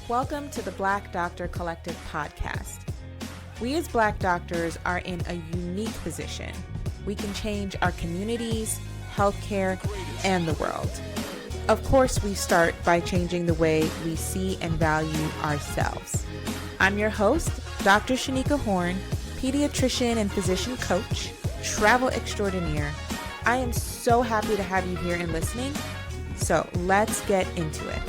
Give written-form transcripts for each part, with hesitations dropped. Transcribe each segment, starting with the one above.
Welcome to the Black Doctor Collective podcast. We as Black doctors are in a unique position. We can change our communities, healthcare, and the world. Of course, we start by changing the way we see and value ourselves. I'm your host, Dr. Sheneka Horn, pediatrician and physician coach, travel extraordinaire. I am so happy to have you here and listening. So let's get into it.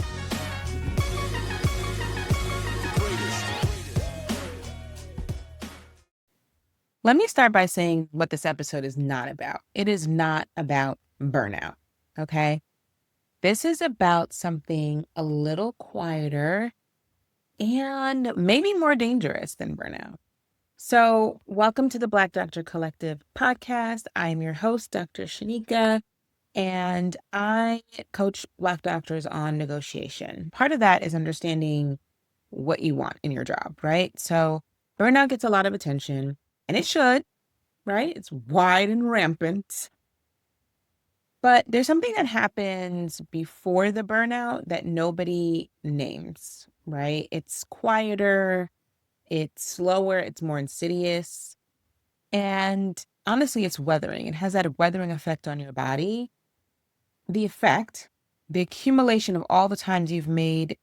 Let me start by saying what this episode is not about. It is not about burnout, okay? This is about something a little quieter and maybe more dangerous than burnout. So welcome to the Black Doctor Collective podcast. I am your host, Dr. Sheneka, and I coach Black doctors on negotiation. Part of that is understanding what you want in your job, right? So burnout gets a lot of attention. And it should, right? It's wide and rampant. But there's something that happens before the burnout that nobody names, right? It's quieter, it's slower, it's more insidious. And honestly, it's weathering. It has that weathering effect on your body. The effect, the accumulation of all the times you've made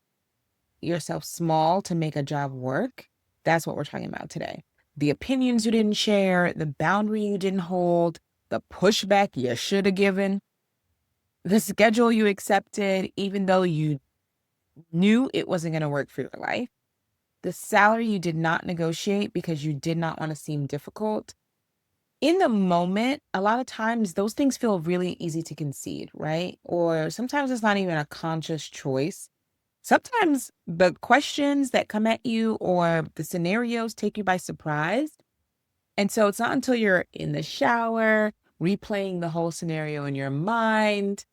yourself small to make a job work, that's what we're talking about today. The opinions you didn't share, the boundary you didn't hold, the pushback you should have given, the schedule you accepted, even though you knew it wasn't going to work for your life, the salary you did not negotiate because you did not want to seem difficult. In the moment, a lot of times those things feel really easy to concede, right? Or sometimes it's not even a conscious choice. Sometimes the questions that come at you or the scenarios take you by surprise. And so it's not until you're in the shower, replaying the whole scenario in your mind,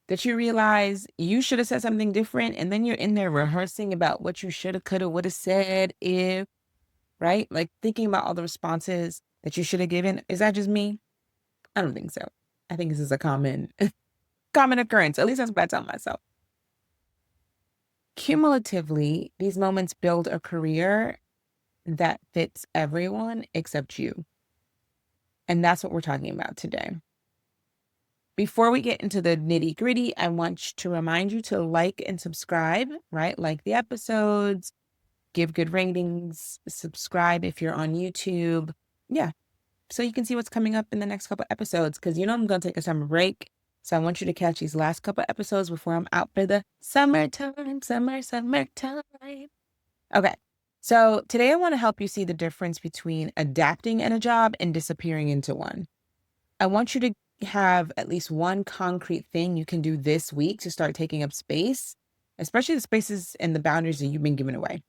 that you realize you should have said something different. And then you're in there rehearsing about what you should have, could have, would have said if, right? Like thinking about all the responses that you should have given. Is that just me? I don't think so. I think this is a common occurrence. At least that's what I tell myself. Cumulatively, these moments build a career that fits everyone except you. And that's what we're talking about today. Before we get into the nitty gritty, I want to remind you to like and subscribe, right? Like the episodes, give good ratings, subscribe if you're on YouTube. Yeah. So you can see what's coming up in the next couple episodes, because I'm going to take a summer break. So I want you to catch these last couple episodes before I'm out for the summertime. Okay. So today I want to help you see the difference between adapting in a job and disappearing into one. I want you to have at least one concrete thing you can do this week to start taking up space, especially the spaces and the boundaries that you've been giving away.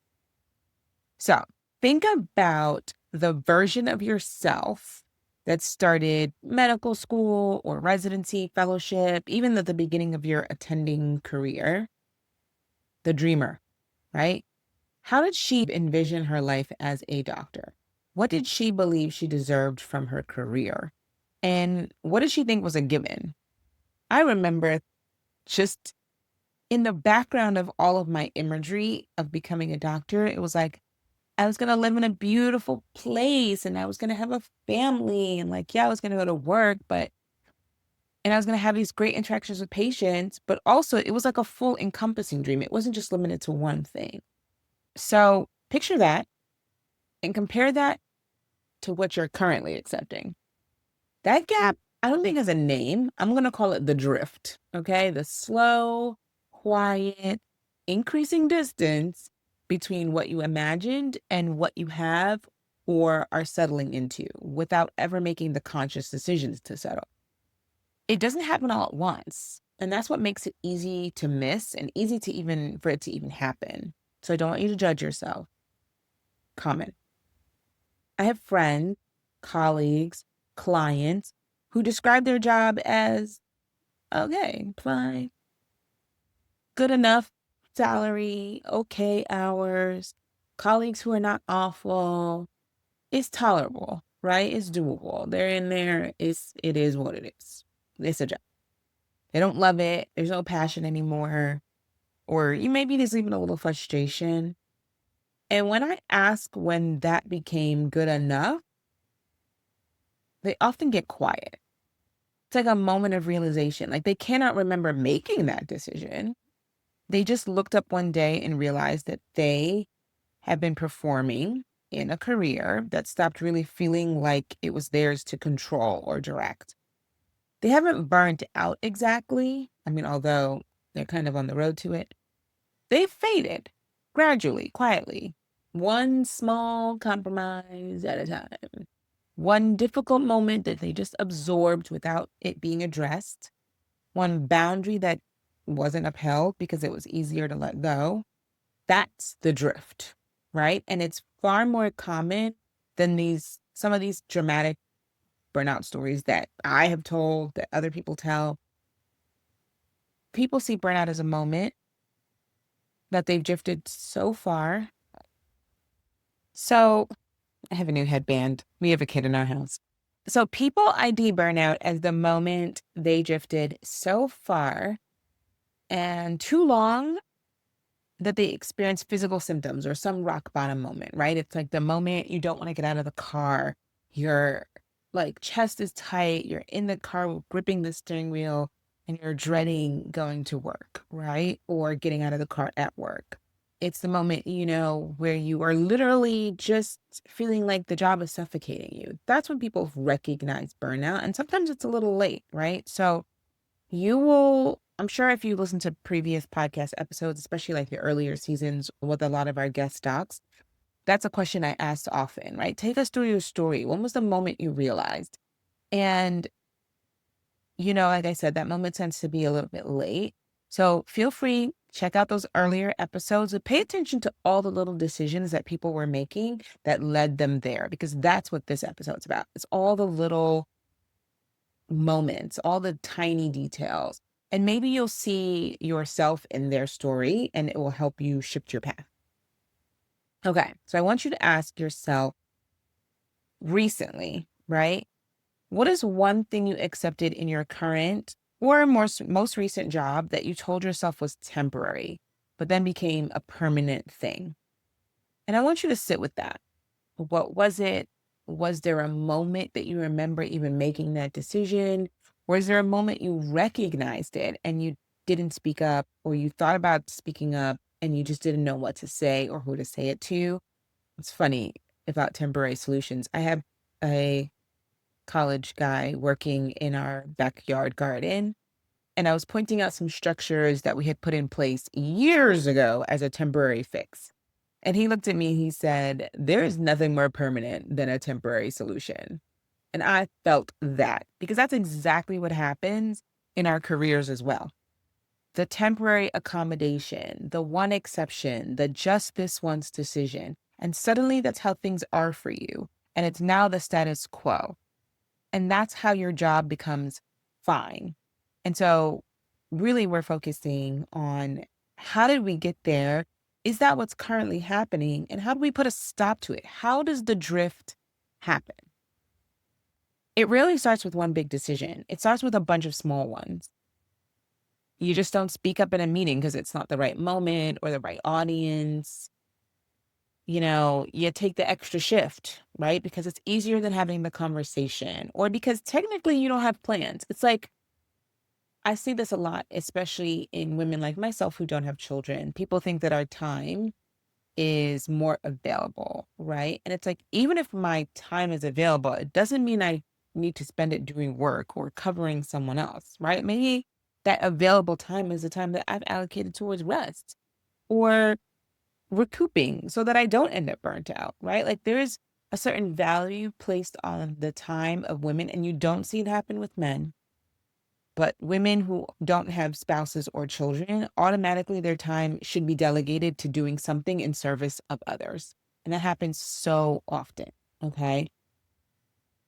So think about the version of yourself that started medical school or residency, fellowship, even at the beginning of your attending career, the dreamer, right? How did she envision her life as a doctor? What did she believe she deserved from her career? And what did she think was a given? I remember just in the background of all of my imagery of becoming a doctor, it was like, I was going to live in a beautiful place and I was going to have a family and I was going to go to work, and I was going to have these great interactions with patients, but also it was like a full encompassing dream. It wasn't just limited to one thing. So picture that and compare that to what you're currently accepting. That gap, I don't think has a name. I'm going to call it the drift, okay? The slow, quiet, increasing distance between what you imagined and what you have or are settling into without ever making the conscious decisions to settle. It doesn't happen all at once. And that's what makes it easy to miss and easy for it to even happen. So I don't want you to judge yourself. Comment. I have friends, colleagues, clients who describe their job as okay, fine, good enough salary, okay hours, colleagues who are not awful. It's tolerable, right? It's doable. They're in there. It is what it is. It's a job. They don't love it. There's no passion anymore. or you maybe there's even a little frustration. And when I ask when that became good enough, they often get quiet. It's like a moment of realization. Like they cannot remember making that decision. They just looked up one day and realized that they have been performing in a career that stopped really feeling like it was theirs to control or direct. They haven't burned out exactly. I mean, although they're kind of on the road to it, they've faded gradually, quietly, one small compromise at a time, one difficult moment that they just absorbed without it being addressed, one boundary that wasn't upheld because it was easier to let go. That's the drift, right? And it's far more common than some of these dramatic burnout stories that I have told, that other people tell. People see burnout as a moment that they've drifted so far. So I have a new headband. We have a kid in our house. So people ID burnout as the moment they drifted so far and too long that they experience physical symptoms or some rock bottom moment, right? It's like the moment you don't want to get out of the car. Your like chest is tight. You're in the car gripping the steering wheel and you're dreading going to work, right? Or getting out of the car at work. It's the moment, where you are literally just feeling like the job is suffocating you. That's when people recognize burnout. And sometimes it's a little late, right? So I'm sure if you listen to previous podcast episodes, especially like the earlier seasons with a lot of our guest docs, that's a question I asked often, right? Take us through your story. When was the moment you realized? And, like I said, that moment tends to be a little bit late. So feel free, check out those earlier episodes and pay attention to all the little decisions that people were making that led them there, because that's what this episode's about. It's all the little moments, all the tiny details. And maybe you'll see yourself in their story and it will help you shift your path. Okay. So I want you to ask yourself recently, right? What is one thing you accepted in your current or most recent job that you told yourself was temporary, but then became a permanent thing? And I want you to sit with that. What was it? Was there a moment that you remember even making that decision? Was there a moment you recognized it and you didn't speak up, or you thought about speaking up and you just didn't know what to say or who to say it to? It's funny about temporary solutions. I have a college guy working in our backyard garden, and I was pointing out some structures that we had put in place years ago as a temporary fix. And he looked at me, he said, "There is nothing more permanent than a temporary solution." And I felt that because that's exactly what happens in our careers as well. The temporary accommodation, the one exception, the just this once decision. And suddenly that's how things are for you. And it's now the status quo. And that's how your job becomes fine. And so, really, we're focusing on how did we get there? Is that what's currently happening? And how do we put a stop to it? How does the drift happen? It really starts with one big decision. It starts with a bunch of small ones. You just don't speak up in a meeting because it's not the right moment or the right audience. You take the extra shift, right? Because it's easier than having the conversation, or because technically you don't have plans. It's like, I see this a lot, especially in women like myself who don't have children. People think that our time is more available, right? And it's like, even if my time is available, it doesn't mean I need to spend it doing work or covering someone else, right? Maybe that available time is the time that I've allocated towards rest or recouping so that I don't end up burnt out, right? Like there's a certain value placed on the time of women, and you don't see it happen with men. But women who don't have spouses or children, automatically their time should be delegated to doing something in service of others. And that happens so often. Okay.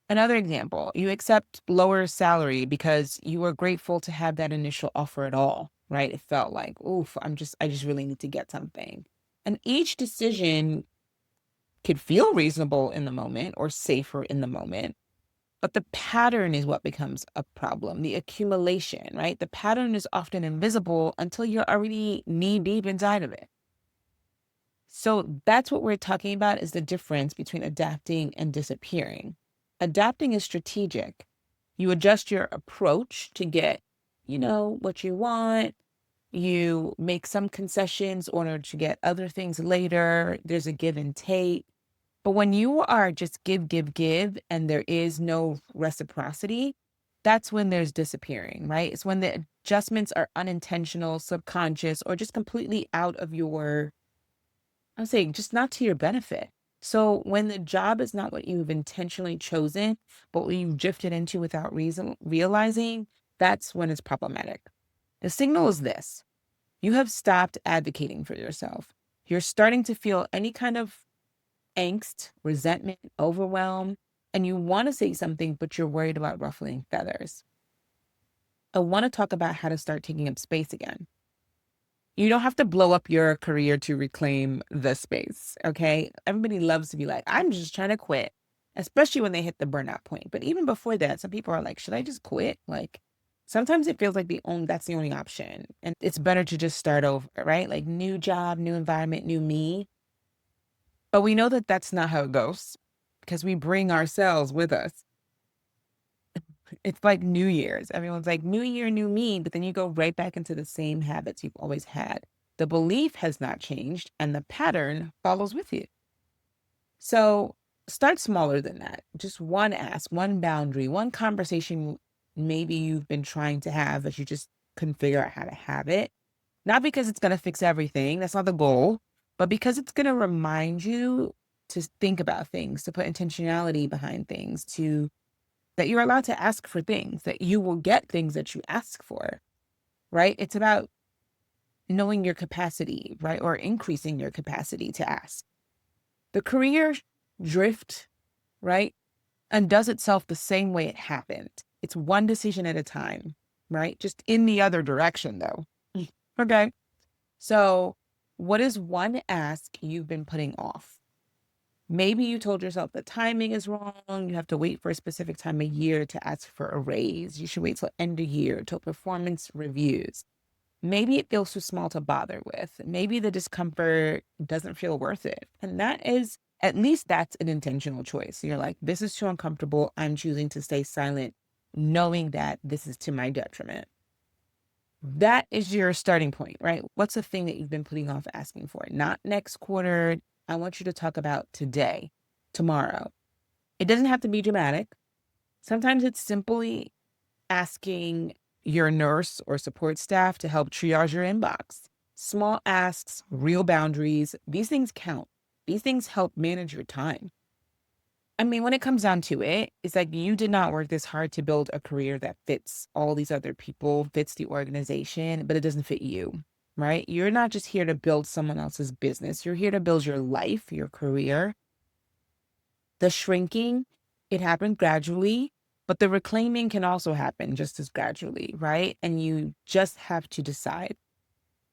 Another example, you accept lower salary because you were grateful to have that initial offer at all, right? It felt like, oof, I just really need to get something. And each decision could feel reasonable in the moment or safer in the moment. But the pattern is what becomes a problem, the accumulation, right? The pattern is often invisible until you're already knee deep inside of it. So that's what we're talking about, is the difference between adapting and disappearing. Adapting is strategic. You adjust your approach to get, what you want. You make some concessions in order to get other things later. There's a give and take. But when you are just give, and there is no reciprocity, that's when there's disappearing, right? It's when the adjustments are unintentional, subconscious, or just completely out of your, I'm saying, just not to your benefit. So when the job is not what you've intentionally chosen, but what you've drifted into without reason realizing, that's when it's problematic. The signal is this: you have stopped advocating for yourself. You're starting to feel any kind of angst, resentment, overwhelm, and you want to say something, but you're worried about ruffling feathers. I want to talk about how to start taking up space again. You don't have to blow up your career to reclaim the space, okay? Everybody loves to be like, I'm just trying to quit, especially when they hit the burnout point. But even before that, some people are like, should I just quit? Like, sometimes it feels like that's the only option. And it's better to just start over, right? Like, new job, new environment, new me. But we know that that's not how it goes, because we bring ourselves with us. It's like New Year's. Everyone's like, new year, new me. But then you go right back into the same habits you've always had. The belief has not changed, and the pattern follows with you. So start smaller than that. Just one ask, one boundary, one conversation maybe you've been trying to have, but you just couldn't figure out how to have it. Not because it's going to fix everything. That's not the goal. But because it's going to remind you to think about things, to put intentionality behind things, that you're allowed to ask for things, that you will get things that you ask for, right? It's about knowing your capacity, right? Or increasing your capacity to ask. The career drift, right? Undoes itself the same way it happened. It's one decision at a time, right? Just in the other direction, though. Okay. So, what is one ask you've been putting off? Maybe you told yourself the timing is wrong. You have to wait for a specific time of year to ask for a raise. You should wait till end of year, till performance reviews. Maybe it feels too small to bother with. Maybe the discomfort doesn't feel worth it. And at least that's an intentional choice. You're like, this is too uncomfortable. I'm choosing to stay silent, knowing that this is to my detriment. That is your starting point, right? What's the thing that you've been putting off asking for? Not next quarter. I want you to talk about today, tomorrow. It doesn't have to be dramatic. Sometimes it's simply asking your nurse or support staff to help triage your inbox. Small asks, real boundaries, these things count. These things help manage your time. I mean, when it comes down to it, it's like you did not work this hard to build a career that fits all these other people, fits the organization, but it doesn't fit you, right? You're not just here to build someone else's business. You're here to build your life, your career. The shrinking, it happened gradually, but the reclaiming can also happen just as gradually, right? And you just have to decide.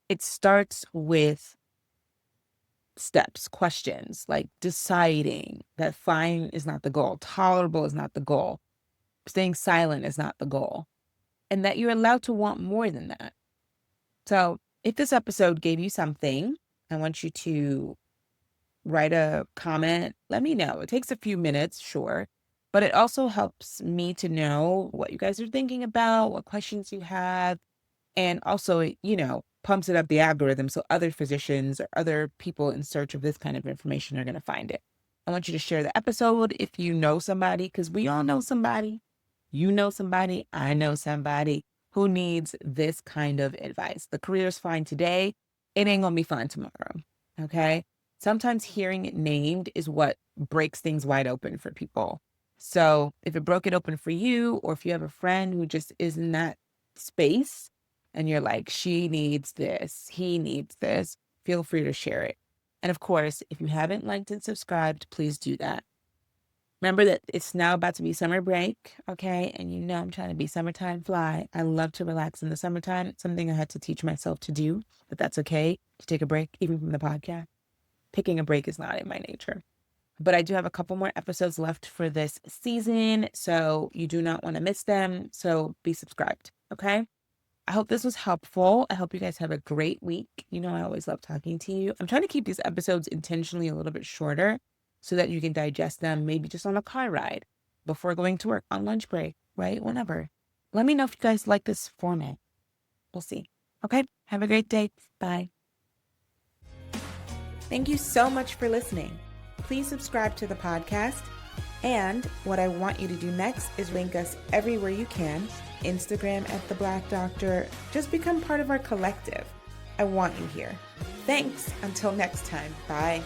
It starts with steps, questions, like deciding that fine is not the goal, tolerable is not the goal, staying silent is not the goal, and that you're allowed to want more than that. So if this episode gave you something, I want you to write a comment. Let me know. It takes a few minutes, sure, but it also helps me to know what you guys are thinking about, what questions you have. And also, pumps it up the algorithm so other physicians or other people in search of this kind of information are going to find it. I want you to share the episode if you know somebody, because we all know somebody. You know somebody, I know somebody who needs this kind of advice. The career's fine today. It ain't going to be fine tomorrow. Okay. Sometimes hearing it named is what breaks things wide open for people. So if it broke it open for you, or if you have a friend who just is in that space and you're like, she needs this, he needs this, feel free to share it. And of course, if you haven't liked and subscribed, please do that. Remember that it's now about to be summer break, okay? And I'm trying to be summertime fly. I love to relax in the summertime. It's something I had to teach myself to do, but that's okay, to take a break, even from the podcast. Picking a break is not in my nature. But I do have a couple more episodes left for this season, so you do not want to miss them. So be subscribed, okay? I hope this was helpful. I hope you guys have a great week. You know, I always love talking to you. I'm trying to keep these episodes intentionally a little bit shorter so that you can digest them, maybe just on a car ride, before going to work, on lunch break, right? Whenever. Let me know if you guys like this format. We'll see. Okay? Have a great day. Bye. Thank you so much for listening. Please subscribe to the podcast. And what I want you to do next is link us everywhere you can. Instagram at The Black Doctor. Just become part of our collective. I want you here. Thanks. Until next time. Bye.